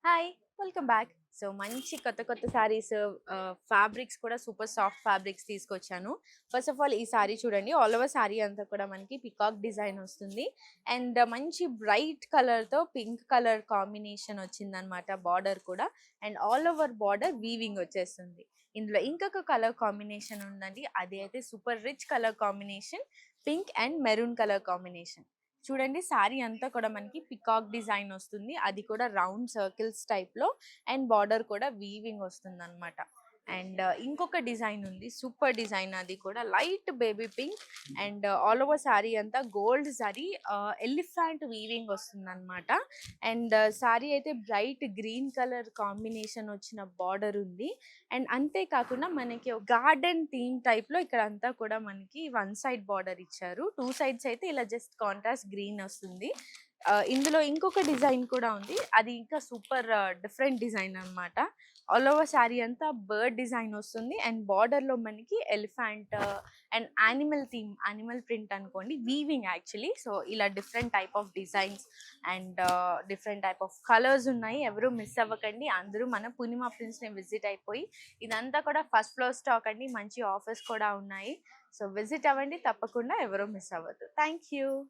Hi! Welcome back. So, మంచి కొత్త కొత్త శారీస్ ఫ్యాబ్రిక్స్ కూడా సూపర్ సాఫ్ట్ ఫ్యాబ్రిక్స్ తీసుకొచ్చాను. ఫస్ట్ ఆఫ్ ఆల్ ఈ శారీ చూడండి. ఆల్ ఓవర్ శారీ అంతా కూడా మనకి పికాక్ డిజైన్ వస్తుంది. అండ్ మంచి బ్రైట్ కలర్‌తో పింక్ కలర్ కాంబినేషన్ వచ్చిందనమాట బార్డర్ కూడా. And all over border weaving వచ్చేస్తుంది. ఇందులో ఇంకొక కలర్ కాంబినేషన్ ఉందండి. అది అయితే super rich colour combination. Pink and maroon colour combination. చూడండి శారీ అంతా కూడా మనకి పికాక్ డిజైన్ వస్తుంది. అది కూడా రౌండ్ సర్కిల్స్ టైప్‌లో అండ్ బార్డర్ కూడా వీవింగ్ వస్తుందన్నమాట. అండ్ ఇంకొక డిజైన్ ఉంది. సూపర్ డిజైన్ అది కూడా light baby pink and all over sari అంతా గోల్డ్ జరీ ఎలిఫెంట్ వీవింగ్ వస్తుందన్నమాట. అండ్ శారీ అయితే బ్రైట్ గ్రీన్ కలర్ కాంబినేషన్ వచ్చిన బార్డర్ ఉంది. అండ్ అంతే కాకుండా మనకి గార్డెన్ థీమ్ టైప్‌లో ఇక్కడ అంతా కూడా మనకి వన్ సైడ్ బార్డర్ ఇచ్చారు. 2 సైడ్స్ అయితే ఇలా జస్ట్ కాంట్రాస్ట్ గ్రీన్ వస్తుంది. ఇందులో ఇంకొక డిజైన్ కూడా ఉంది. అది ఇంకా సూపర్ డిఫరెంట్ డిజైన్ అన్నమాట. ఆల్ ఓవర్ శారీ అంతా బర్డ్ డిజైన్ వస్తుంది. అండ్ బార్డర్‌లో మనకి elephant and animal theme, animal print అనుకోండి. Weaving actually. సో, ఇలా different type of designs and different type of colours ఉన్నాయి. ఎవరు మిస్ అవ్వకండి. అందరూ మన పూర్ణిమ ప్రింట్స్‌ని విజిట్ అయిపోయి ఇదంతా కూడా ఫస్ట్ ఫ్లోర్ స్టాక్ అండి. మంచి ఆఫర్స్ కూడా ఉన్నాయి. సో, విజిట్ అవ్వండి తప్పకుండా. ఎవరు మిస్ అవ్వద్దు. Thank you.